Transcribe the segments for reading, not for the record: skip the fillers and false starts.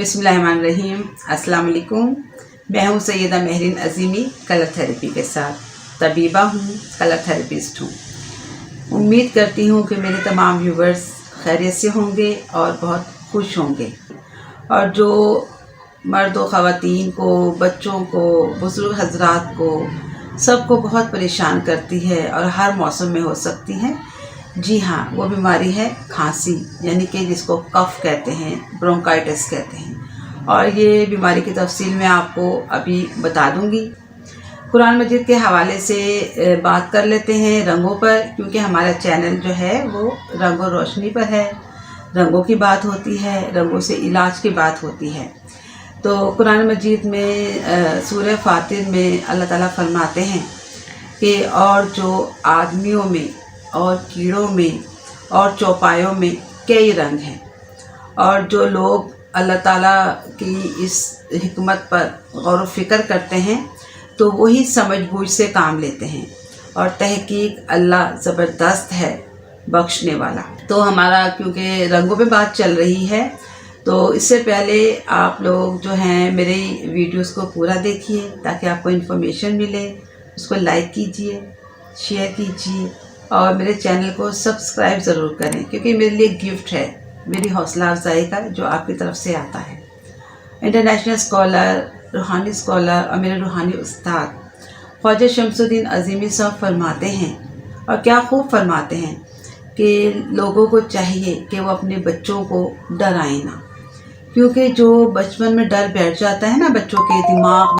बिस्मिल्लाहिर्रहमानिर्रहीम। अस्सलाम वालेकुम। मैं हूँ सैयदा महरीन अज़ीमी, कलर थेरेपी के साथ तबीबा हूँ, कलर थेरेपिस्ट हूँ। उम्मीद करती हूँ कि मेरे तमाम व्यूवर्स खैरियत से होंगे और बहुत खुश होंगे। और जो मर्द व ख़वातीन को, बच्चों को, बुज़ुर्ग हज़रात को, सबको बहुत परेशान करती है और हर मौसम में हो सकती है। जी हाँ, वो बीमारी है खांसी, यानी कि जिसको कफ़ कहते हैं, ब्रोंकाइटिस कहते हैं। और ये बीमारी की तफसील मैं आपको अभी बता दूंगी। कुरान मजीद के हवाले से बात कर लेते हैं रंगों पर, क्योंकि हमारा चैनल जो है वो रंग और रोशनी पर है। रंगों की बात होती है, रंगों से इलाज की बात होती है। तो कुरान मजीद में सूरह फातिर में अल्लाह ताला फरमाते हैं कि और जो आदमियों में और कीड़ों में और चौपायों में कई रंग हैं, और जो लोग अल्लाह ताला की इस हिकमत पर गौर व फिक्र करते हैं तो वही समझबूझ से काम लेते हैं। और तहकीक अल्लाह ज़बरदस्त है, बख्शने वाला। तो हमारा क्योंकि रंगों पे बात चल रही है, तो इससे पहले आप लोग जो हैं मेरे वीडियोस को पूरा देखिए ताकि आपको इन्फॉर्मेशन मिले। उसको लाइक कीजिए, शेयर कीजिए और मेरे चैनल को सब्सक्राइब ज़रूर करें, क्योंकि मेरे लिए गिफ्ट है, मेरी हौसला अफजाई का, जो आपकी तरफ से आता है। इंटरनेशनल स्कॉलर, रूहानी स्कॉलर और मेरे रूहानी उस्ताद ख्वाजा शमसुद्दीन अज़ीमी साहब फरमाते हैं, और क्या खूब फरमाते हैं, कि लोगों को चाहिए कि वो अपने बच्चों को डराएं ना। क्योंकि जो बचपन में डर बैठ जाता है ना बच्चों के दिमाग,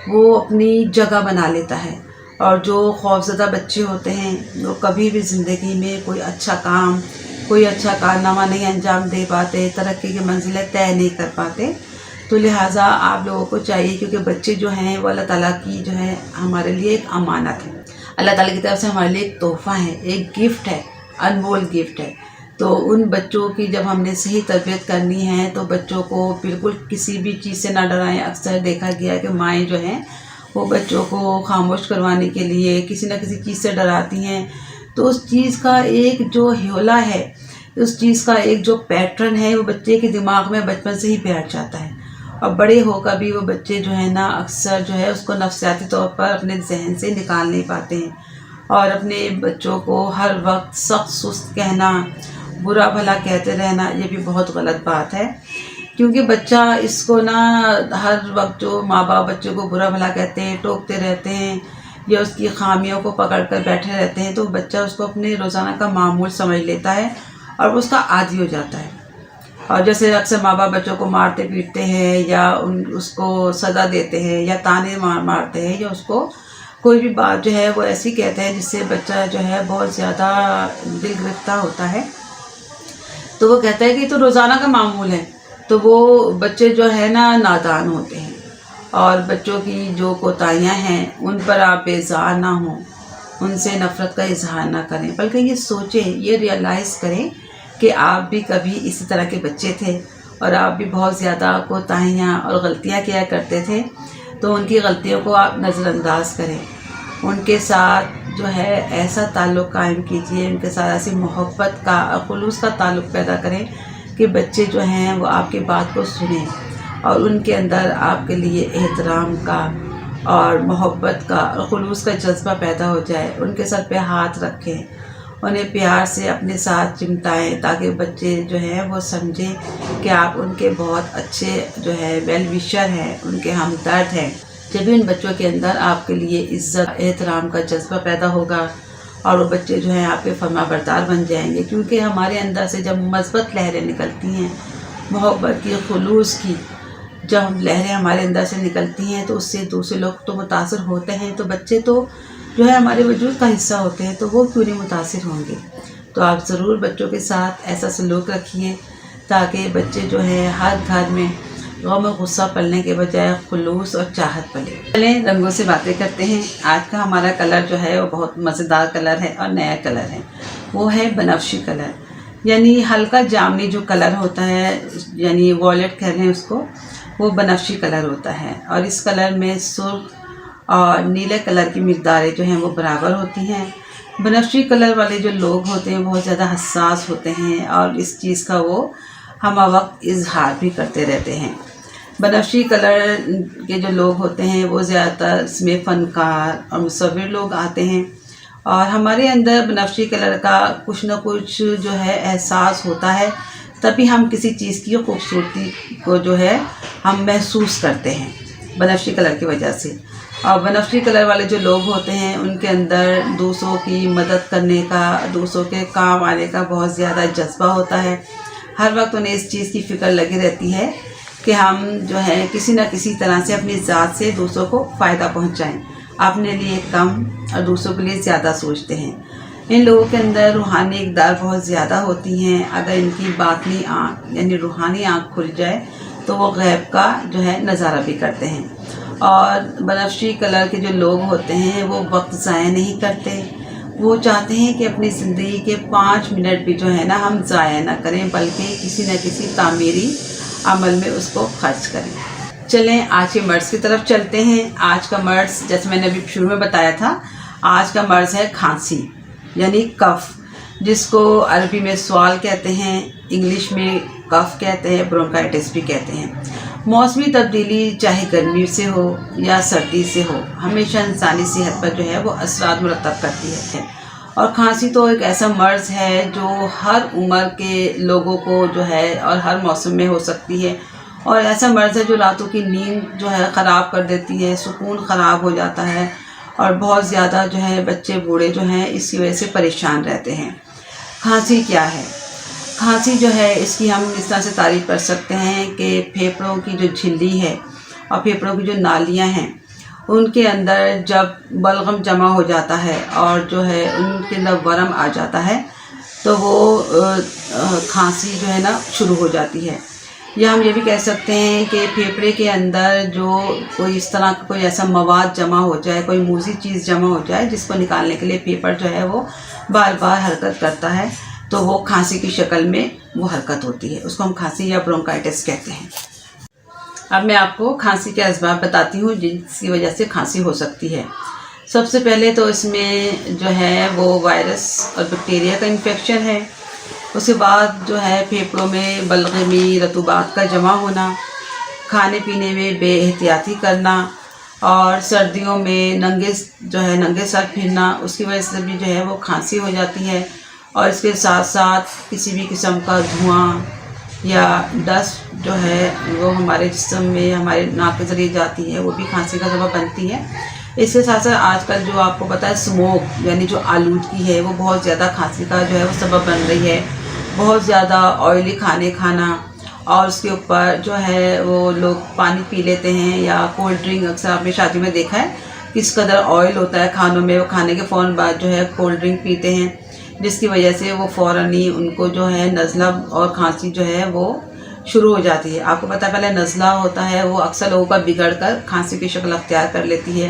वो अपनी जगह बना लेता है। और जो खौफज़दा बच्चे होते हैं वो कभी भी ज़िंदगी में कोई अच्छा काम, कोई अच्छा कारनामा नहीं अंजाम दे पाते, तरक्की की मंजिलें तय नहीं कर पाते। तो लिहाजा आप लोगों को चाहिए, क्योंकि बच्चे जो हैं वो अल्लाह ताला की जो है हमारे लिए एक अमानत है, अल्लाह ताला की तरफ से हमारे लिए एक तोहफ़ा है, एक गिफ्ट है, अनमोल गिफ्ट है। तो उन बच्चों की जब हमने सही तरबियत करनी है तो बच्चों को बिल्कुल किसी भी चीज़ से ना डराएं। अक्सर देखा गया है कि माएँ जो हैं वो बच्चों को खामोश करवाने के लिए किसी न किसी चीज़ से डराती हैं। तो उस चीज़ का एक जो ह्योला है, उस चीज़ का एक जो पैटर्न है, वो बच्चे के दिमाग में बचपन से ही बैठ जाता है। और बड़े होकर भी वो बच्चे जो है ना अक्सर जो है उसको नफ्सियाती तौर पर अपने जहन से निकाल नहीं पाते हैं। और अपने बच्चों को हर वक्त सख्त सुस्त कहना, बुरा भला कहते रहना, ये भी बहुत गलत बात है। क्योंकि बच्चा इसको ना हर वक्त जो माँ बाप बच्चे को बुरा भला कहते हैं, टोकते रहते हैं या उसकी खामियों को पकड़ कर बैठे रहते हैं, तो बच्चा उसको अपने रोज़ाना का मामूल समझ लेता है और वो उसका आदी हो जाता है। और जैसे अक्सर माँ बाप बच्चों को मारते पीटते हैं या उसको सज़ा देते हैं या ताने मारते हैं, या उसको कोई भी बात जो है वो ऐसी कहते हैं जिससे बच्चा जो है बहुत ज़्यादा दिल गिरफ्तार होता है। तो वो कहता है कि तो रोज़ाना का मामूल है। तो वो बच्चे जो है ना नादान होते हैं, और बच्चों की जो कोताहियाँ हैं उन पर आप बेजार ना हों, उनसे नफ़रत का इजहार ना करें, बल्कि ये सोचें, ये रियलाइज़ करें कि आप भी कभी इसी तरह के बच्चे थे और आप भी बहुत ज़्यादा कोताहियाँ और गलतियाँ किया करते थे। तो उनकी गलतियों को आप नज़रअंदाज करें, उनके साथ जो है ऐसा ताल्लुक़ कायम कीजिए, उनके साथ ऐसी मोहब्बत का और खुलूस का ताल्लुक़ पैदा करें कि बच्चे जो हैं वो आपकी बात को सुनें और उनके अंदर आपके लिए एहतराम का और मोहब्बत का और खुलूस का जज्बा पैदा हो जाए। उनके सर पे हाथ रखें, उन्हें प्यार से अपने साथ चिमटाएं, ताकि बच्चे जो हैं वो समझें कि आप उनके बहुत अच्छे जो है वेल विशर हैं, उनके हमदर्द हैं। जब भी उन बच्चों के अंदर आपके लिए इज़्ज़त, एहतराम का जज्बा पैदा होगा और वो बच्चे जो हैं आपके फरमाबरदार बन जाएंगे। क्योंकि हमारे अंदर से जब मस्बत लहरें निकलती हैं, मोहब्बत की, खुलूस की, जब हम लहरें हमारे अंदर से निकलती हैं तो उससे दूसरे लोग तो मुतासिर होते हैं। तो बच्चे तो जो है हमारे वजूद का हिस्सा होते हैं, तो वो क्यों नहीं मुतासिर होंगे। तो आप ज़रूर बच्चों के साथ ऐसा सलूक रखिए ताकि बच्चे जो है हर घर में गम और गुस्सा पलने के बजाय खुलूस और चाहत पले। चलें रंगों से बातें करते हैं। आज का हमारा कलर जो है वो बहुत मज़ेदार कलर है और नया कलर है। वो है बनफशी कलर, यानी हल्का जामनी जो कलर होता है, यानी वॉयलेट कह लें उसको, वो बनफशी कलर होता है। और इस कलर में सुर्ख और नीले कलर की मिक़दारें जो हैं वो बराबर होती हैं। बनफशी कलर वाले जो लोग होते हैं बहुत ज़्यादा हसास होते हैं और इस चीज़ का वो हम वक्त इजहार भी करते रहते हैं। बनफशी कलर के जो लोग होते हैं वो ज़्यादातर इसमें फ़नकार और मुसव्विर लोग आते हैं, और हमारे अंदर बनफशी कलर का कुछ ना कुछ जो है एहसास होता है, तभी हम किसी चीज़ की खूबसूरती को जो है हम महसूस करते हैं बनफशी कलर की वजह से। और बनफशी कलर वाले जो लोग होते हैं उनके अंदर दूसरों की मदद करने का, दूसरों के काम आने का बहुत ज़्यादा जज्बा होता है। हर वक्त उन्हें इस चीज़ की फ़िक्र लगी रहती है कि हम जो है किसी न किसी तरह से अपनी ज़ात से दूसरों को फ़ायदा पहुंचाएं। अपने लिए कम और दूसरों के लिए ज़्यादा सोचते हैं। इन लोगों के अंदर रूहानी इक़दार बहुत ज़्यादा होती हैं। अगर इनकी बातनी आँख यानी रूहानी आँख खुल जाए तो वो गैब का जो है नज़ारा भी करते हैं। और बनफशी कलर के जो लोग होते हैं वो वक्त ज़ाया नहीं करते। वो चाहते हैं कि अपनी ज़िंदगी के 5 मिनट भी जो है ना हम ज़ाया ना करें, बल्कि किसी न किसी तामीरी अमल में उसको खर्च करें। चलें आज के मर्ज़ की तरफ चलते हैं। आज का मर्ज़ जैसे मैंने अभी शुरू में बताया था, आज का मर्ज़ है खांसी यानी कफ़, जिसको अरबी में स्वाल कहते हैं, इंग्लिश में कफ़ कहते हैं, ब्रोंकाइटिस भी कहते हैं। मौसमी तब्दीली चाहे गर्मी से हो या सर्दी से हो, हमेशा इंसानी सेहत पर जो है वो असरात मुरतब करती है। और खांसी तो एक ऐसा मर्ज़ है जो हर उम्र के लोगों को जो है और हर मौसम में हो सकती है, और ऐसा मर्ज़ है जो रातों की नींद जो है ख़राब कर देती है, सुकून ख़राब हो जाता है, और बहुत ज़्यादा जो है बच्चे बूढ़े जो हैं इसकी वजह से परेशान रहते हैं। खांसी क्या है? खांसी जो है इसकी हम इस तरह से तारीफ़ कर सकते हैं कि फेफड़ों की जो झिल्ली है और फेफड़ों की जो नालियाँ हैं उनके अंदर जब बलगम जमा हो जाता है और जो है उनके अंदर वरम आ जाता है तो वो खांसी जो है ना शुरू हो जाती है। या हम ये भी कह सकते हैं कि फेफड़े के अंदर जो कोई इस तरह का कोई ऐसा मवाद जमा हो जाए, कोई मूज़ी चीज़ जमा हो जाए जिसको निकालने के लिए फेफड़ जो है वो बार बार हरकत करता है, तो वो खांसी की शक्ल में वो हरकत होती है, उसको हम खांसी या ब्रोंकाइटिस कहते हैं। अब मैं आपको खांसी के असबाब बताती हूँ जिसकी वजह से खांसी हो सकती है। सबसे पहले तो इसमें जो है वो वायरस और बैक्टीरिया का इन्फेक्शन है। उसके बाद जो है फेफड़ों में बलगमी रतूबात का जमा होना, खाने पीने में बेएहतियाती करना, और सर्दियों में नंगे सर फिरना, उसकी वजह से भी जो है वो खांसी हो जाती है। और इसके साथ साथ किसी भी किस्म का धुआं या डस्ट जो है वो हमारे जिस्म में हमारे नाक के ज़रिए जाती है, वो भी खांसी का सबब बनती है। इसके साथ साथ आजकल जो आपको पता है स्मोक यानी जो आलूदगी है वो बहुत ज़्यादा खांसी का जो है वो सबब बन रही है। बहुत ज़्यादा ऑयली खाना और उसके ऊपर जो है वो लोग पानी पी लेते हैं या कोल्ड ड्रिंक। अक्सर आपने शादी में देखा है किस कदर ऑयल होता है खानों में, वो खाने के फ़ौरन बाद जो है कोल्ड ड्रिंक पीते हैं, जिसकी वजह से वो फ़ौरन ही उनको जो है नज़ला और खांसी जो है वो शुरू हो जाती है। आपको पता है पहले नज़ला होता है वो अक्सर लोगों का बिगड़ कर खांसी की शक्ल अख्तियार कर लेती है।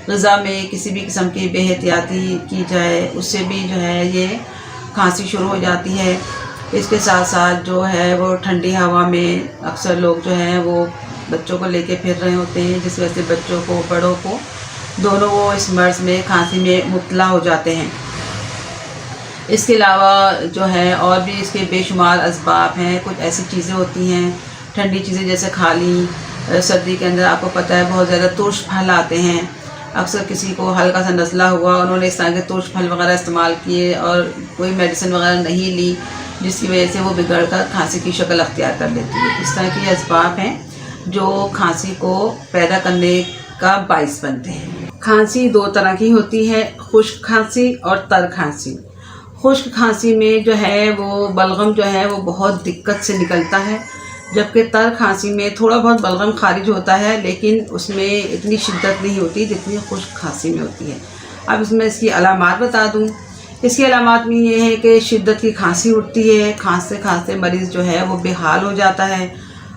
ग़िज़ा में किसी भी किस्म की बेहतियाती की जाए उससे भी जो है ये खांसी शुरू हो जाती है। इसके साथ साथ जो है वो ठंडी हवा में अक्सर लोग जो हैं वो बच्चों को लेके फिर रहे होते हैं, जिस वजह से बच्चों को बड़ों को दोनों वो इस मर्ज़ में खांसी में मुब्तला हो जाते हैं। इसके अलावा जो है और भी इसके बेशुमार असबाब हैं। कुछ ऐसी चीज़ें होती हैं ठंडी चीज़ें जैसे खा ली, सर्दी के अंदर आपको पता है बहुत ज़्यादा तुर्श फल आते हैं। अक्सर किसी को हल्का सा नज़ला हुआ, उन्होंने इस तरह के तुर्श फल वगैरह इस्तेमाल किए और कोई मेडिसिन वगैरह नहीं ली, जिसकी वजह से वो बिगड़ कर खांसी की शक्ल अख्तियार कर लेती है। इस तरह के असबाब हैं जो खांसी को पैदा करने का बाइस बनते हैं। खांसी दो तरह की होती है, खुश्क खांसी और तर खांसी। खुश्क खांसी में जो है वो बलगम जो है वो बहुत दिक्कत से निकलता है, जबकि तर खांसी में थोड़ा बहुत बलगम खारिज होता है लेकिन उसमें इतनी शिद्दत नहीं होती जितनी खुश्क खांसी में होती है। अब इसमें इसकी अलामात बता दूं। इसकी अलामात में ये है कि शिद्दत की खांसी उठती है, खांसते खांसते मरीज़ जो है वो बेहाल हो जाता है,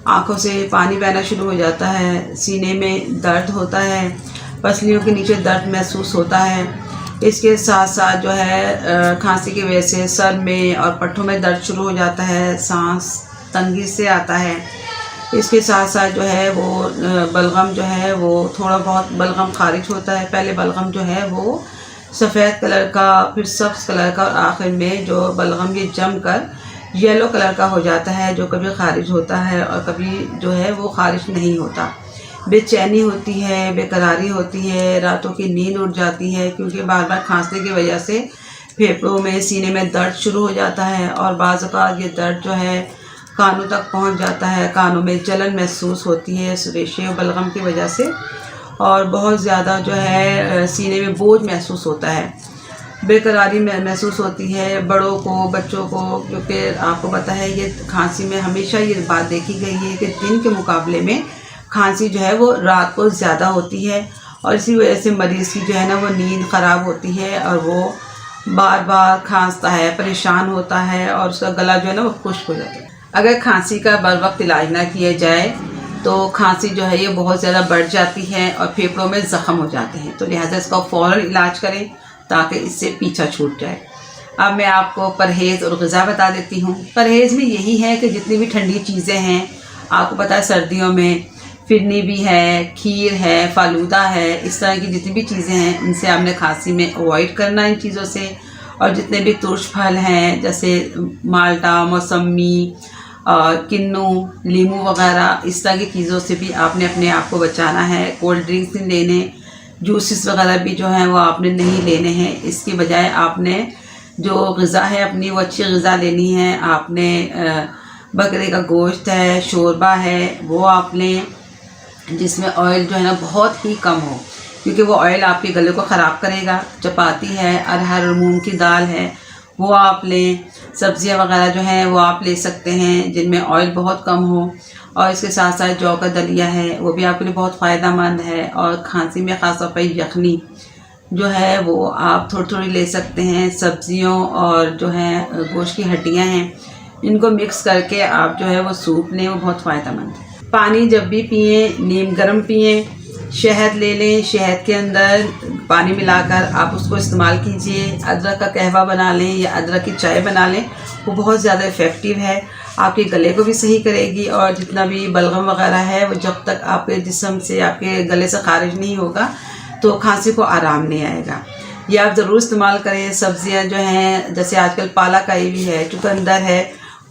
आँखों से पानी बहना शुरू हो जाता है, सीने में दर्द होता है, पसलियों के नीचे दर्द महसूस होता है। इसके साथ साथ जो है खांसी की वजह से सर में और पट्टों में दर्द शुरू हो जाता है, सांस तंगी से आता है। इसके साथ साथ जो है वो बलगम जो है वो थोड़ा बहुत बलगम खारिज होता है। पहले बलगम जो है वो सफ़ेद कलर का, फिर सब्ज़ कलर का, और आखिर में जो बलगम ये जम कर येलो कलर का हो जाता है, जो कभी ख़ारिज होता है और कभी जो है वो ख़ारिज नहीं होता। बेचैनी होती है, बेकरारी होती है, रातों की नींद उड़ जाती है, क्योंकि बार बार खांसने की वजह से फेफड़ों में, सीने में दर्द शुरू हो जाता है और बाज़ औक़ात ये दर्द जो है कानों तक पहुंच जाता है। कानों में जलन महसूस होती है रेशे और बलगम की वजह से, और बहुत ज़्यादा जो है सीने में बोझ महसूस होता है, बेकरारी महसूस होती है बड़ों को, बच्चों को, क्योंकि आपको पता है ये खांसी में हमेशा ये बात देखी गई है कि दिन के मुकाबले में खांसी जो है वो रात को ज़्यादा होती है, और इसी वजह से मरीज़ की जो है ना वो नींद ख़राब होती है और वो बार बार खांसता है, परेशान होता है और उसका गला जो है ना वो खुश्क हो जाता है। अगर खांसी का बर वक्त इलाज ना किया जाए तो खांसी जो है ये बहुत ज़्यादा बढ़ जाती है और फेफड़ों में ज़ख़म हो जाते हैं, तो लिहाजा इसका फ़ौरन इलाज करें ताकि इससे पीछा छूट जाए। अब मैं आपको परहेज़ और ग़िज़ा बता देती हूँ। परहेज़ में यही है कि जितनी भी ठंडी चीज़ें हैं, आपको पता है सर्दियों में फिरनी भी है, खीर है, फालूदा है, इस तरह की जितनी भी चीज़ें हैं इनसे आपने खांसी में अवॉइड करना इन चीज़ों से। और जितने भी तुर्श फल हैं जैसे माल्टा, मौसमी और किन्नू, लीमू वगैरह, इस तरह की चीज़ों से भी आपने अपने आप को बचाना है। कोल्ड ड्रिंक्स नहीं लेने, जूसेस वगैरह भी जो हैं वो आपने नहीं लेने हैं। इसकी बजाय आपने जो ग़िज़ा है अपनी वो अच्छी ग़िज़ा लेनी है। आपने बकरे का गोश्त है, शोरबा है, वो आप लें जिसमें ऑयल जो है ना बहुत ही कम हो, क्योंकि वो ऑयल आपके गले को ख़राब करेगा। चपाती है, अरहर और मूंग की दाल है, वो आप लें। सब्ज़ियाँ वगैरह जो हैं वो आप ले सकते हैं जिनमें ऑयल बहुत कम हो, और इसके साथ साथ जौ का दलिया है, वो भी आपके लिए बहुत फ़ायदेमंद है। और खांसी में ख़ास तौर पर यखनी जो है वो आप थोड़ी थोड़ी ले सकते हैं। सब्ज़ियों और जो है गोश्त की हड्डियाँ हैं, इनको मिक्स करके आप जो है वो सूप लें, वो बहुत फ़ायदेमंद है। पानी जब भी पिएँ नीम गर्म पिएँ। शहद ले लें, शहद के अंदर पानी मिलाकर आप उसको इस्तेमाल कीजिए। अदरक का कहवा बना लें या अदरक की चाय बना लें, वो बहुत ज़्यादा इफ़ेक्टिव है, आपके गले को भी सही करेगी। और जितना भी बलगम वगैरह है वो जब तक आपके जिस्म से, आपके गले से खारिज नहीं होगा तो खांसी को आराम नहीं आएगा। ये आप ज़रूर इस्तेमाल करें। सब्ज़ियाँ जो हैं जैसे आजकल पालक आई हुई है, चुकंदर है,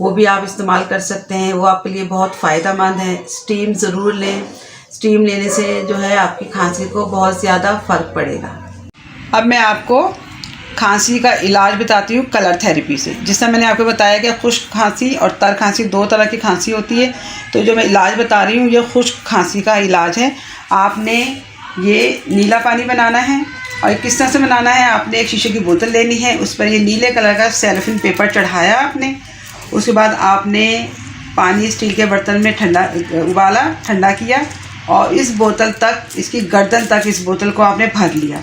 वो भी आप इस्तेमाल कर सकते हैं, वो आपके लिए बहुत फ़ायदेमंद है। स्टीम ज़रूर लें, स्टीम लेने से जो है आपकी खांसी को बहुत ज़्यादा फ़र्क पड़ेगा। अब मैं आपको खांसी का इलाज बताती हूँ कलर थेरेपी से। जिस तरह मैंने आपको बताया कि खुश्क खांसी और तर खांसी दो तरह की खांसी होती है, तो जो मैं इलाज बता रही हूँ ये खुश्क खांसी का इलाज है। आपने ये नीला पानी बनाना है, और किस तरह से बनाना है, आपने एक शीशे की बोतल लेनी है, उस पर ये नीले कलर का सेलोफेन पेपर चढ़ाया आपने। उसके बाद आपने पानी स्टील के बर्तन में उबाला, ठंडा किया, और इस बोतल तक, इसकी गर्दन तक इस बोतल को आपने भर लिया।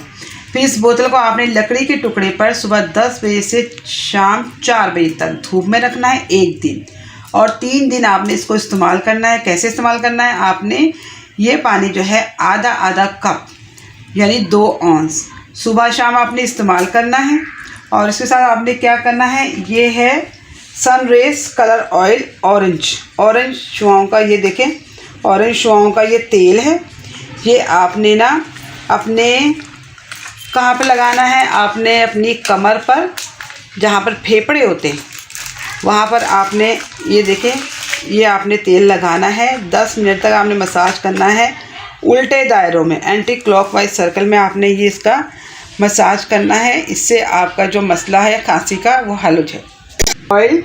फिर इस बोतल को आपने लकड़ी के टुकड़े पर सुबह 10 बजे से शाम 4 बजे तक धूप में रखना है 1 दिन, और 3 दिन आपने इसको इस्तेमाल करना है। कैसे इस्तेमाल करना है, आपने ये पानी जो है आधा आधा कप यानी 2 औंस सुबह शाम आपने इस्तेमाल करना है। और इसके साथ आपने क्या करना है, ये है सनरेज कलर ऑयल ऑरेंज शुआओं का, ये देखें ऑरेंज शुआओं का ये तेल है। ये आपने ना अपने कहाँ पर लगाना है, आपने अपनी कमर पर, जहाँ पर फेफड़े होते हैं वहाँ पर आपने ये देखें, ये आपने तेल लगाना है। 10 मिनट तक आपने मसाज करना है उल्टे दायरों में, एंटी क्लॉकवाइज सर्कल में आपने ये इसका मसाज करना है। इससे आपका जो मसला है खांसी का वो हल हो जाए। ऑयल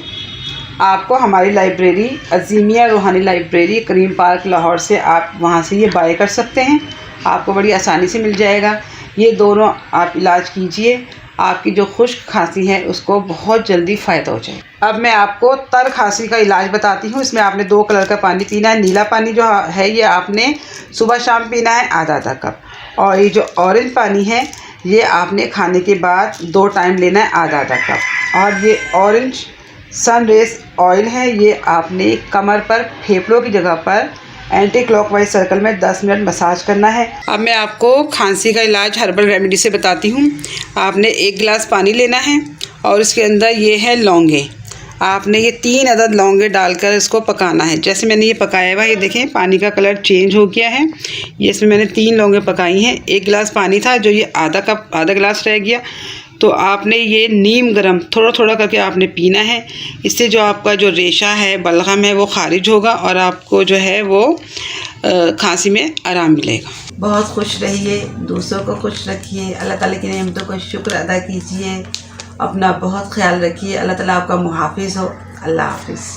आपको हमारी लाइब्रेरी अज़ीमिया रूहानी लाइब्रेरी करीम पार्क लाहौर से, आप वहाँ से ये बाय कर सकते हैं, आपको बड़ी आसानी से मिल जाएगा। ये दोनों आप इलाज कीजिए, आपकी जो खुश्क खांसी है उसको बहुत जल्दी फ़ायदा हो जाए। अब मैं आपको तर खांसी का इलाज बताती हूँ। इसमें आपने 2 कलर का पानी पीना है। नीला पानी जो है ये आपने सुबह शाम पीना है आधा आधा कप, और ये जो ऑरेंज पानी है ये आपने खाने के बाद 2 टाइम लेना है आधा आधा कप। और ये ऑरेंज सनरेज ऑयल है, ये आपने कमर पर, फेफड़ों की जगह पर एंटी क्लॉकवाइज सर्कल में 10 मिनट मसाज करना है। अब मैं आपको खांसी का इलाज हर्बल रेमेडी से बताती हूँ। आपने 1 गिलास पानी लेना है, और इसके अंदर ये है लौंगे। आपने ये 3 अदद लौंगे डालकर इसको पकाना है। जैसे मैंने ये पकाया हुआ, ये देखें पानी का कलर चेंज हो गया है। ये इसमें मैंने 3 लौंगे पकाई हैं। 1 गिलास पानी था जो ये आधा गिलास रह गया, तो आपने ये नीम गरम थोड़ा थोड़ा करके आपने पीना है। इससे जो आपका जो रेशा है, बलगम है, वो खारिज होगा और आपको जो है वो खांसी में आराम मिलेगा। बहुत खुश रहिए, दूसरों को खुश रखिए, अल्लाह ताला की नेमतों का शुक्र अदा कीजिए, अपना बहुत ख्याल रखिए। अल्लाह ताला आपका मुहाफिज हो। अल्लाह हाफिज़।